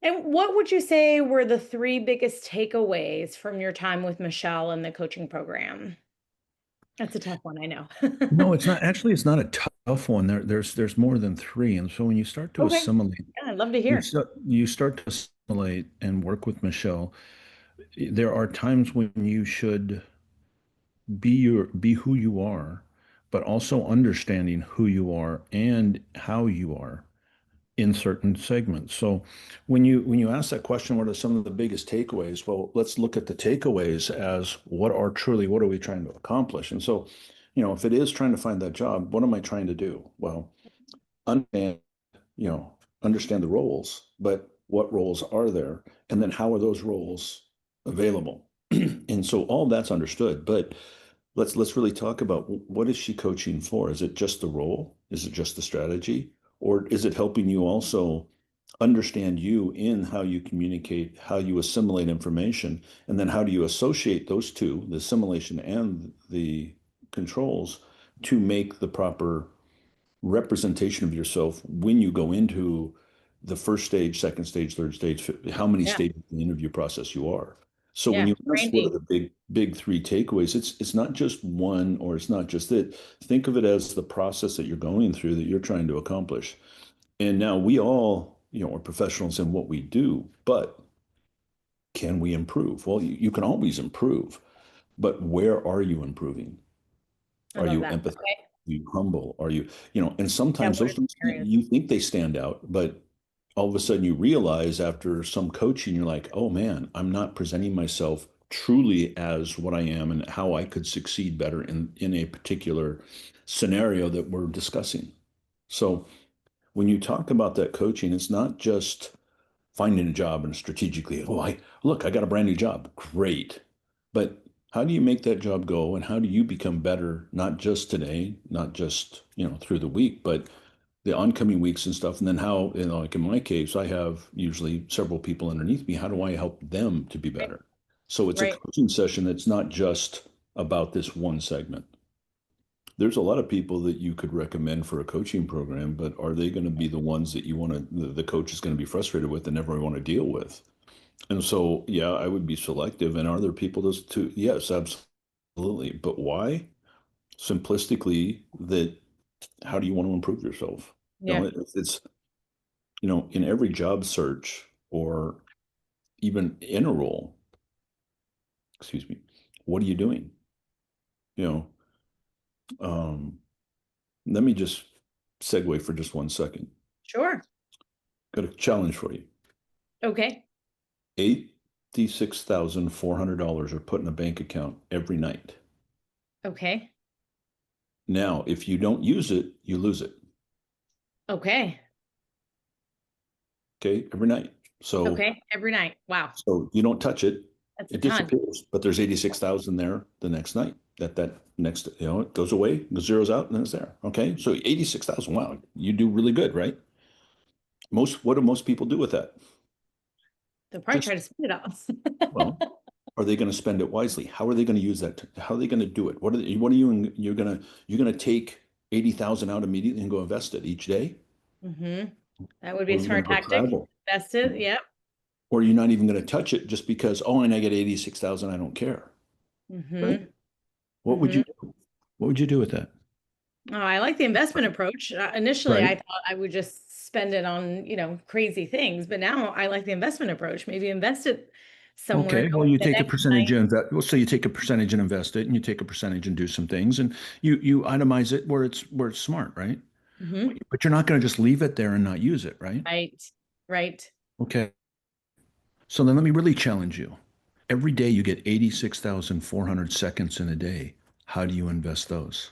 And what would you say were the three biggest takeaways from your time with Michelle and the coaching program? That's a tough one, I know. No, it's not. Actually, it's not a tough one. There's more than three. And so when you start to Okay. assimilate, Yeah, I'd love to hear. you start to assimilate and work with Michelle. There are times when you should be who you are, but also understanding who you are and how you are in certain segments. So when you ask that question, what are some of the biggest takeaways? Well, let's look at the takeaways as what are we trying to accomplish? And so, if it is trying to find that job, what am I trying to do? Well, understand, you know, understand the roles, but what roles are there? And then how are those roles available? And so all that's understood, but let's really talk about what is she coaching for? Is it just the role? Is it just the strategy? Or is it helping you also understand you in how you communicate, how you assimilate information, and then how do you associate those two, the assimilation and the controls, to make the proper representation of yourself when you go into the first stage, second stage, third stage, how many Yeah. stages in the interview process you are. So when Yeah. you ask what are Branding. the big three takeaways, it's not just one or it's not just it. Think of it as the process that you're going through that you're trying to accomplish. And now we all, are professionals in what we do, but can we improve? Well, you can always improve, but where are you improving? I Are love you that. empathetic? Okay. Are you humble? And Yeah. sometimes What those are things the areas? you think they stand out, but all of a sudden you realize after some coaching, you're like, oh man, I'm not presenting myself truly as what I am and how I could succeed better in a particular scenario that we're discussing. So when you talk about that coaching, it's not just finding a job and strategically, oh, I got a brand new job. Great. But how do you make that job go and how do you become better, not just today, not just, through the week, but the oncoming weeks and stuff. And then how, like in my case, I have usually several people underneath me. How do I help them to be Right. better? So it's a Right. coaching session that's not just about this one segment. There's a lot of people that you could recommend for a coaching program, but are they going to be the ones that the coach is going to be frustrated with and never want to deal with? And so, yeah, I would be selective. And are there people just to, yes, absolutely. But why? Simplistically, that how do you want to improve yourself? Yeah. In every job search or even in a role, excuse me, what are you doing? You know, um, Let me just segue for just 1 second. Sure. Got a challenge for you. Okay. $86,400 are put in a bank account every night. Okay. Now, if you don't use it, you lose it. Okay. Okay, every night. So Okay. Every night. Wow. so you don't touch it, That's a it ton. disappears. But there's 86,000 there the next night. That next, it goes away, the zeroes out, and then it's there. Okay, so 86,000. Wow, you do really good, right? What do most people do with that? They'll probably Just try to spin it off. well, are they going to spend it wisely? How are they going to use that? How are they going to do it? What are you're going to take 80,000 out immediately and go invest it each day? That would be Or a are you going smart to go tactic. travel? That's it. Yep. Or you're not even going to touch it just because, oh, and I get 86,000, I don't care. Right? Mm-hmm. What would Mm-hmm. you do? What would you do with that? Oh, I like the investment approach. Initially, I Right. thought I would just spend it on, crazy things, but now I like the investment approach. Maybe invest it somewhere, Okay. go Well, into you the take a next percentage night. and invest. Well, so you take a percentage and invest it, and you take a percentage and do some things, and you itemize it where it's smart, right? Hmm. But you're not going to just leave it there and not use it, right? Right. Right. Okay. So then let me really challenge you. Every day you get 86,400 seconds in a day. How do you invest those?